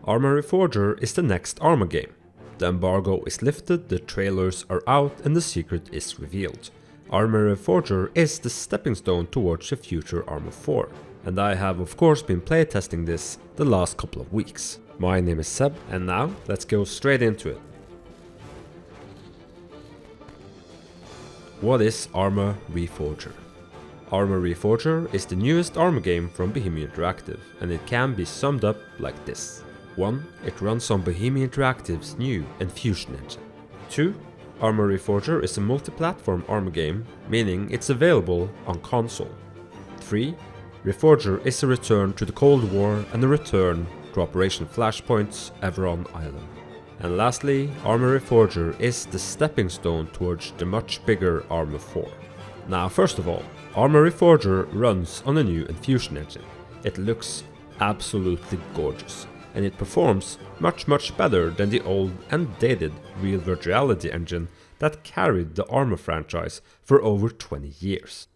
Arma Reforger is the next Arma game. The embargo is lifted, the trailers are out and the secret is revealed. Arma Reforger is the stepping stone towards the future Arma 4. And I have of course been playtesting this the last couple of weeks. My name is Seb and now let's go straight into it. What is Arma Reforger? Arma Reforger is the newest Arma game from Bohemia Interactive and it can be summed up like this. 1. It runs on Bohemia Interactive's new Enfusion Engine. 2. Arma Reforger is a multi-platform Arma game, meaning it's available on console. 3. Reforger is a return to the Cold War and a return to Operation Flashpoint's Revan Island. And lastly, Arma Reforger is the stepping stone towards the much bigger Arma 4. Now first of all, Arma Reforger runs on a new Enfusion Engine. It looks absolutely gorgeous. And it performs much better than the old and dated Real Virtual Reality engine that carried the Arma franchise for over 20 years.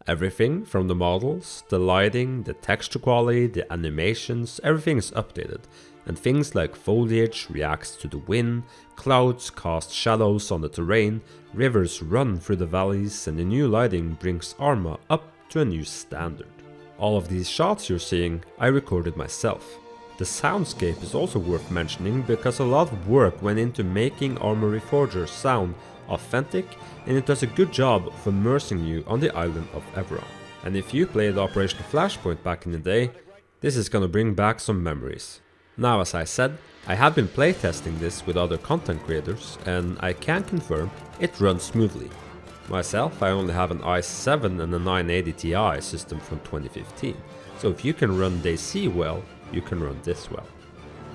Everything from the models, the lighting, the texture quality, the animations, everything is updated, and things like foliage reacts to the wind, clouds cast shadows on the terrain, rivers run through the valleys, and the new lighting brings Arma up to a new standard. All of these shots you're seeing I recorded myself. The soundscape is also worth mentioning because a lot of work went into making Arma Reforger sound authentic and it does a good job of immersing you on the island of Revan. And if you played Operation Flashpoint back in the day, this is gonna bring back some memories. Now as I said, I have been playtesting this with other content creators and I can confirm it runs smoothly. Myself, I only have an i7 and a 980 Ti system from 2015, so if you can run DayZ well, you can run this well.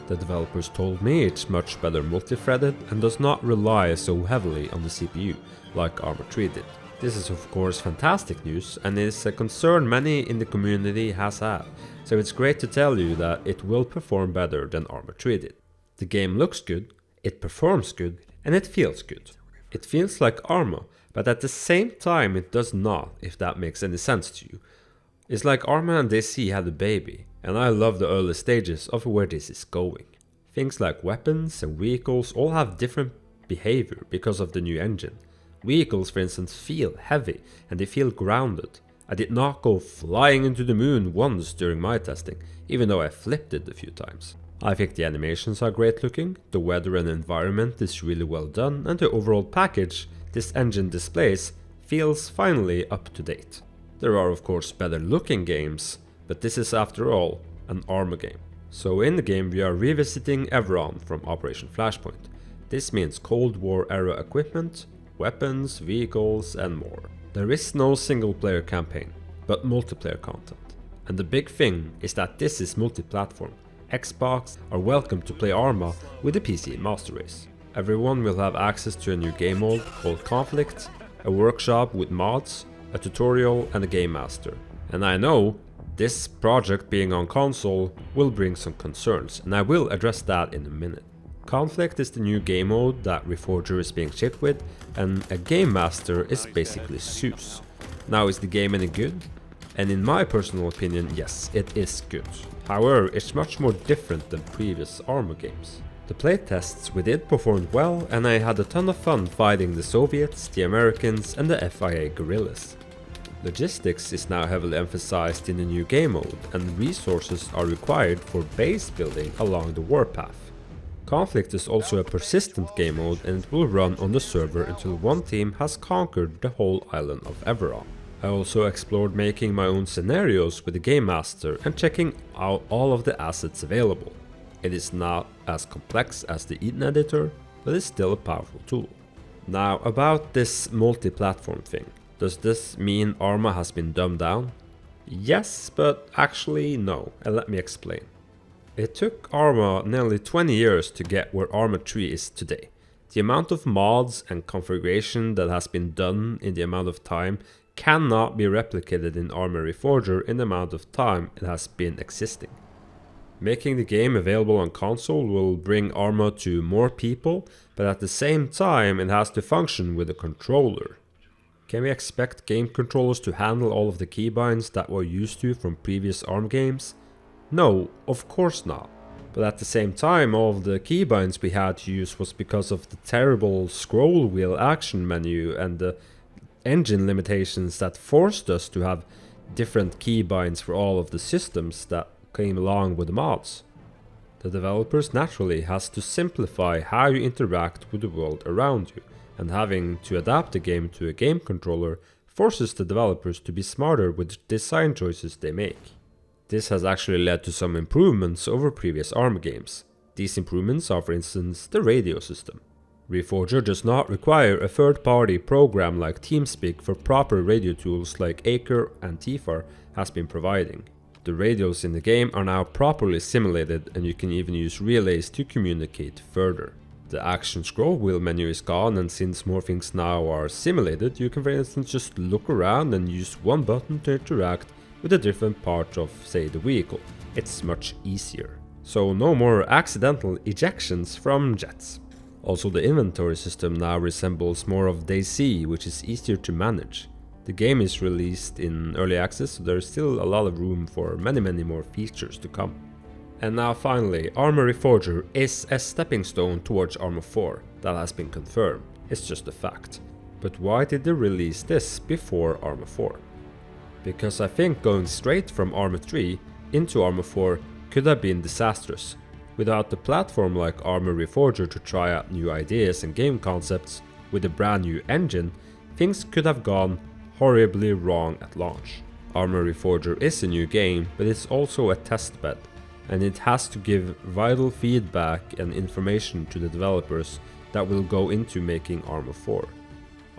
The developers told me it's much better multi-threaded and does not rely so heavily on the CPU like Arma 3 did. This is of course fantastic news and is a concern many in the community has had, so it's great to tell you that it will perform better than Arma 3 did. The game looks good, it performs good, and it feels good. It feels like Arma, but at the same time it does not, if that makes any sense to you. It's like Arma and DayZ had a baby, and I love the early stages of where this is going. Things like weapons and vehicles all have different behavior because of the new engine. Vehicles for instance feel heavy and they feel grounded. I did not go flying into the moon once during my testing, even though I flipped it a few times. I think the animations are great looking, the weather and environment is really well done, and the overall package this engine displays feels finally up to date. There are of course better looking games, but this is after all an Arma game. So in the game we are revisiting Revan from Operation Flashpoint. This means Cold War era equipment, weapons, vehicles and more. There is no single player campaign, but multiplayer content. And the big thing is that this is multi-platform. Xbox are welcome to play Arma with the PC Master Race. Everyone will have access to a new game mode called Conflict, a workshop with mods, a tutorial and a game master. And I know this project being on console will bring some concerns, and I will address that in a minute. Conflict is the new game mode that Reforger is being shipped with, and a game master is basically Zeus. Now is the game any good? And in my personal opinion, yes, it is good. However, it's much more different than previous Arma games. The playtests we did performed well, and I had a ton of fun fighting the Soviets, the Americans and the FIA guerrillas. Logistics is now heavily emphasized in the new game mode, and resources are required for base building along the warpath. Conflict is also a persistent game mode and it will run on the server until one team has conquered the whole island of Revan. I also explored making my own scenarios with the game master and checking out all of the assets available. It is not as complex as the Eden editor, but it's still a powerful tool. Now about this multi-platform thing. Does this mean Arma has been dumbed down? Yes, but actually no, and let me explain. It took Arma nearly 20 years to get where Arma 3 is today. The amount of mods and configuration that has been done in the amount of time cannot be replicated in Arma Reforger in the amount of time it has been existing. Making the game available on console will bring Arma to more people, but at the same time it has to function with a controller. Can we expect game controllers to handle all of the keybinds that we're used to from previous ARM games? No, of course not. But at the same time, all of the keybinds we had to use was because of the terrible scroll wheel action menu and the engine limitations that forced us to have different keybinds for all of the systems that came along with the mods. The developers naturally has to simplify how you interact with the world around you, and having to adapt the game to a game controller forces the developers to be smarter with design choices they make. This has actually led to some improvements over previous Arma games. These improvements are, for instance, the radio system. Reforger does not require a third-party program like TeamSpeak for proper radio tools like Acre and TFAR has been providing. The radios in the game are now properly simulated, and you can even use relays to communicate further. The action scroll wheel menu is gone, and since more things now are simulated, you can for instance just look around and use one button to interact with a different part of, say, the vehicle. It's much easier. So no more accidental ejections from jets. Also, the inventory system now resembles more of DayZ, which is easier to manage. The game is released in early access, so there is still a lot of room for many more features to come. And now finally, Arma Reforger is a stepping stone towards Arma 4. That has been confirmed. It's just a fact. But why did they release this before Arma 4? Because I think going straight from Arma 3 into Arma 4 could have been disastrous. Without the platform like Arma Reforger to try out new ideas and game concepts with a brand new engine, things could have gone horribly wrong at launch. Arma Reforger is a new game, but it's also a testbed, and it has to give vital feedback and information to the developers that will go into making Arma 4.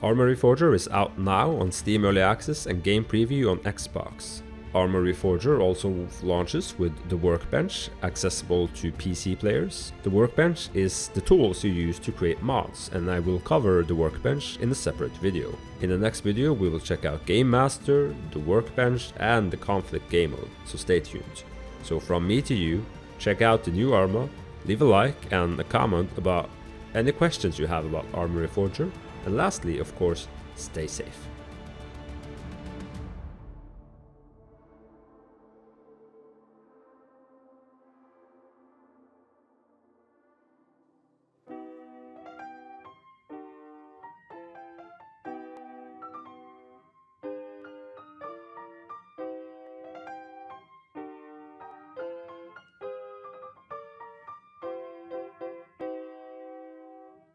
Arma Reforger is out now on Steam Early Access and Game Preview on Xbox. Arma Reforger also launches with the Workbench, accessible to PC players. The Workbench is the tools you use to create mods, and I will cover the Workbench in a separate video. In the next video we will check out Game Master, the Workbench and the Conflict game mode, so stay tuned. So from me to you, check out the new Arma, leave a like and a comment about any questions you have about Arma Reforger, and lastly, of course, stay safe.